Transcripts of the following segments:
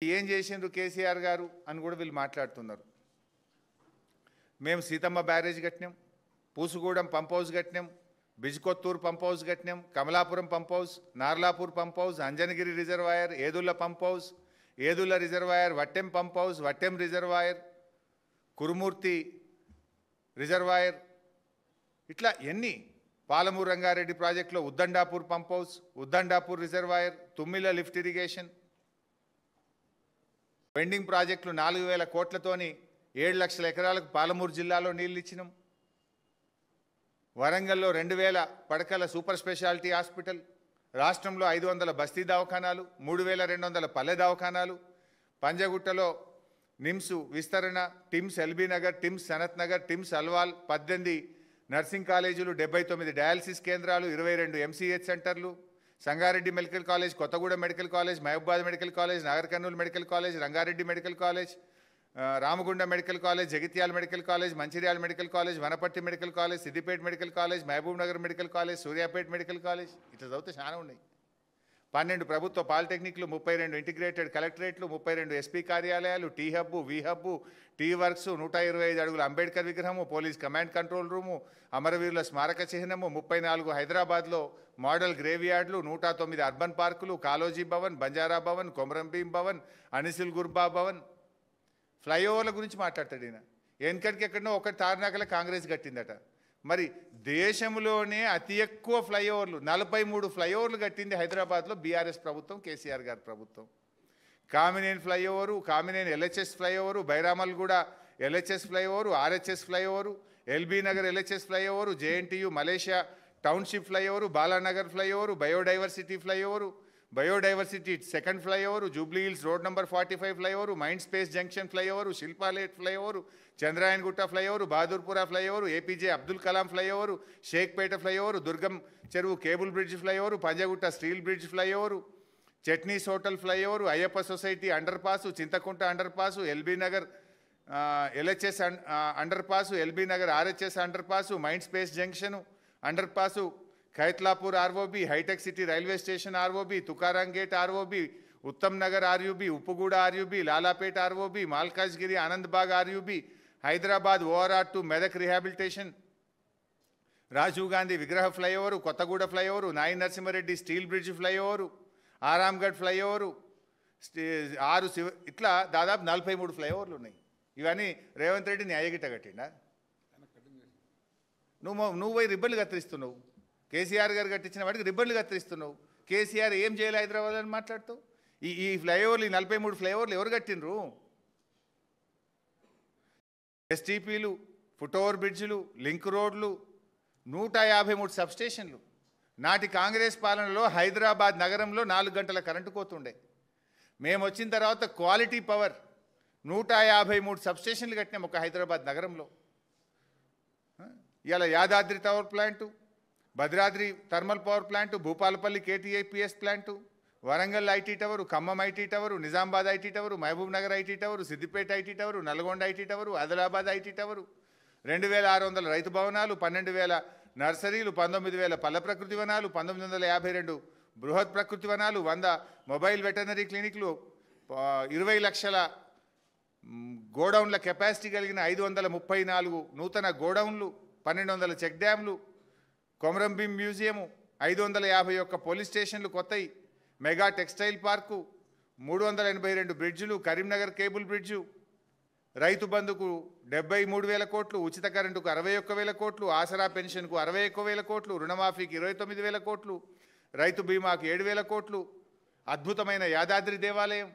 ఏం చేసిండ్రు కేసీఆర్ గారు అని కూడా వీళ్ళు మాట్లాడుతున్నారు. మేము సీతమ్మ బ్యారేజ్ కట్టినాం, పూసుగూడెం పంప్ హౌస్ కట్టినాం, బిజ్కొత్తూరు పంప్ హౌస్ కట్టినాం, Kamalapuram pump house, Narlapur pump house, Anjanagiri reservoir, Yedula pump house, Yedula reservoir, Vattem pump house, Vattem reservoir, Kurumurthy reservoir, ఇట్లా ఎన్ని, పాలమూరు రంగారెడ్డి ప్రాజెక్టులో Uddandapur pump house, Uddandapur reservoir, Thummila lift irrigation, pending ప్రాజెక్టులు 4000 కోట్లతోని 7 లక్షల ఎకరాలకు పాలమూరు జిల్లాలో నీళ్ళు ఇచ్చినాం. వరంగల్లో 2000 పడకల సూపర్ స్పెషాలిటీ హాస్పిటల్, రాష్ట్రంలో 500 బస్తీ దవాఖానాలు, 3200 పల్లె దవాఖానాలు, పంజగుట్టలో నిమ్స్ విస్తరణ, TIMS LB Nagar, TIMS Sanath Nagar, TIMS Alwal, 18 nursing కాలేజీలు, 79 డయాలసిస్ కేంద్రాలు, 22 ఎంసీహెచ్ సెంటర్లు, Sangareddy medical college, Kothagudem medical college, Mahabubabad medical college, Nagar Kurnool medical college, Rangareddy medical college, Ramagundam medical college, Jagtial medical college, Mancherial medical college, Wanaparthy medical college, Siddipet medical college, Mahabubnagar medical college, Suryapet medical college, ఇట్లా చదివితే చాలా ఉన్నాయి. 12 ప్రభుత్వ పాలిటెక్నిక్లు, 32 integrated కలెక్టరేట్లు, 32 ఎస్పీ కార్యాలయాలు, టీ హబ్బు, వి హబ్బు, టీ వర్క్స్, 125 అడుగుల అంబేద్కర్ విగ్రహము, పోలీస్ కమాండ్ కంట్రోల్ రూము, అమరవీరుల స్మారక చిహ్నము, 34 హైదరాబాద్లో మోడల్ గ్రేవ్యార్డ్లు, 109 అర్బన్ పార్కులు, కాలోజీ భవన్, బంజారా భవన్, కొమరంభీం భవన్, అనిసిల్ గుర్బా భవన్. ఫ్లైఓవర్ల గురించి మాట్లాడతాడు ఈయన. వెనకటికి ఎక్కడనో ఒకటి తార్నాకల కాంగ్రెస్ కట్టిందట. మరి దేశంలోనే అతి ఎక్కువ ఫ్లైఓవర్లు 43 ఫ్లైఓవర్లు కట్టింది హైదరాబాద్లో బీఆర్ఎస్ ప్రభుత్వం, కేసీఆర్ గారి ప్రభుత్వం. Kamineni flyover, Kamineni LHS flyover, Bairamalguda LHS flyover, RHS flyover, LB Nagar LHS flyover, JNTU Malaysia township flyover, Balanagar flyover, biodiversity flyover, biodiversity second flyover, Jubilee Hills road number 45 flyover, mind space junction flyover, శిల్పాలేట్ flyover, Chandrayangutta flyover, Bahadurpura flyover, APJ Abdul Kalam flyover, Shaikpet flyover, Durgam Cheruvu cable bridge flyover, Panjagutta steel bridge flyover, Chutneys hotel flyover, Ayyappa society underpass, Chinthakunta underpass, LB Nagar LHS underpass, LB Nagar RHS underpass, mind space junction underpass, Khaitlapur ROB, హైటెక్ City railway station ROB, Tukaram gate ROB, Uttam Nagar RUB, Uppuguda RUB, Lalapet ROB, Malkajgiri Anandbagh RUB, Hyderabad ORR to Medak rehabilitation, Rajiv Gandhi విగ్రహ flyover, Kothaguda flyover, Nayi Narasimha Reddy steel bridge flyover, Aramghar flyover, ఇట్లా దాదాపు 43 ఫ్లైఓవర్లు ఉన్నాయి. ఇవన్నీ రేవంత్ రెడ్డి న్యాయగిట్ట కట్టిండా? నువ్వు పోయి రిబ్బన్లు కత్తిరిస్తున్నావు. కేసీఆర్ గారు కట్టించిన వాటికి రిబ్బన్లు కత్తిరిస్తున్నావు. కేసీఆర్ ఏం చేయాలి హైదరాబాద్ అని మాట్లాడుతావు? ఈ ఫ్లైఓవర్లు, ఈ 43 ఫ్లైఓవర్లు ఎవరు కట్టినరు? ఎస్టీపీలు, ఫుట్ఓవర్ బ్రిడ్జ్లు, లింక్ రోడ్లు, 153 సబ్స్టేషన్లు. నాటి కాంగ్రెస్ పాలనలో హైదరాబాద్ నగరంలో 4 గంటల కరెంటు కోతుండే. మేము వచ్చిన తర్వాత క్వాలిటీ పవర్ 153 సబ్స్టేషన్లు కట్టినాం ఒక హైదరాబాద్ నగరంలో. ఇలా Yadadri power plant, Bhadradri thermal power plant, Bhupalpally KTIPS plant, Warangal IT tower, Khammam IT tower, Nizamabad IT tower, Mahabubnagar IT tower, Siddipet IT tower, Nalgonda IT tower, Adilabad IT tower, 2600 రైతు భవనాలు, 12000 నర్సరీలు, 19000 పల్ల ప్రకృతి వనాలు, 1952 బృహత్ ప్రకృతి వనాలు, 100 మొబైల్ వెటర్నరీ క్లినిక్లు, 20 లక్షల గోడౌన్ల కెపాసిటీ కలిగిన 534 నూతన గోడౌన్లు, 1200 చెక్ డ్యాంలు, కొమరంభీం మ్యూజియము, 551 పోలీస్ స్టేషన్లు కొత్తయి, మెగా టెక్స్టైల్ పార్కు, 382 బ్రిడ్జులు, కరీంనగర్ కేబుల్ బ్రిడ్జు, రైతు బంధుకు 73,000 కోట్లు, ఉచిత కరెంటుకు 61,000 కోట్లు, ఆసరా పెన్షన్కు 61,000 కోట్లు, రుణమాఫీకి 29,000 కోట్లు, రైతు బీమాకు 7,000 కోట్లు, అద్భుతమైన యాదాద్రి దేవాలయం.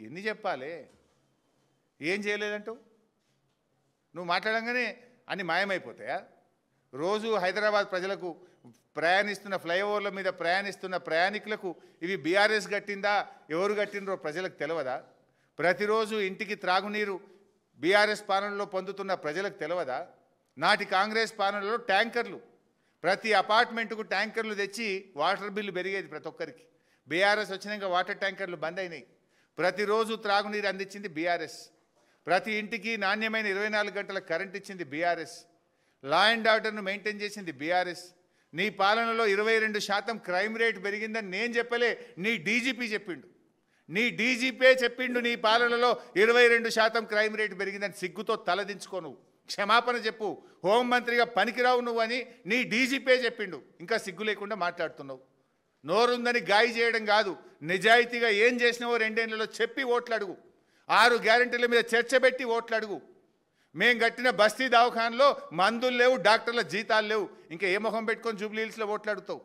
ఎన్ని చెప్పాలి? ఏం చేయలేదంటావు? నువ్వు మాట్లాడంగానే అన్ని మాయమైపోతాయా? రోజు హైదరాబాద్ ప్రజలకు ప్రయాణిస్తున్న ఫ్లైఓవర్ల మీద ప్రయాణిస్తున్న ప్రయాణికులకు ఇవి బీఆర్ఎస్ కట్టిందా, ఎవరు కట్టినరో ప్రజలకు తెలియదా? ప్రతిరోజు ఇంటికి త్రాగునీరు బీఆర్ఎస్ పాలనలో పొందుతున్న ప్రజలకు తెలియదా? నాటి కాంగ్రెస్ పాలనలో ట్యాంకర్లు, ప్రతి అపార్ట్మెంటుకు ట్యాంకర్లు తెచ్చి వాటర్ బిల్లు పెరిగేది ప్రతి ఒక్కరికి. బీఆర్ఎస్ వచ్చినాక వాటర్ ట్యాంకర్లు బంద్ అయినాయి. ప్రతిరోజు త్రాగునీరు అందించింది బీఆర్ఎస్. ప్రతి ఇంటికి నాణ్యమైన 24 గంటల కరెంట్ ఇచ్చింది బీఆర్ఎస్. లా అండ్ ఆర్డర్ను మెయింటైన్ చేసింది బీఆర్ఎస్. నీ పాలనలో 22% క్రైమ్ రేట్ పెరిగిందని నేను చెప్పలే, నీ డీజీపీ చెప్పిండు. నీ డీజీపీ చెప్పిండు నీ పాలనలో 22% క్రైమ్ రేట్ పెరిగిందని. సిగ్గుతో తలదించుకో నువ్వు, క్షమాపణ చెప్పు. హోంమంత్రిగా పనికిరావు నువ్వు అని నీ డీజీపీ చెప్పిండు, ఇంకా సిగ్గు లేకుండా మాట్లాడుతున్నావు. నోరుందని గాయి చేయడం కాదు, నిజాయితీగా ఏం చేసినావో 2 ఏళ్లలో చెప్పి ఓట్లు అడుగు. 6 గ్యారెంటీల మీద చర్చ పెట్టి ఓట్లు అడుగు. మేం కట్టిన బస్తీ దవాఖానలో మందులు లేవు, డాక్టర్ల జీతాలు లేవు, ఇంకా ఏ మొహం పెట్టుకొని జూబ్లీ హిల్స్లో ఓట్లు అడుగుతావు?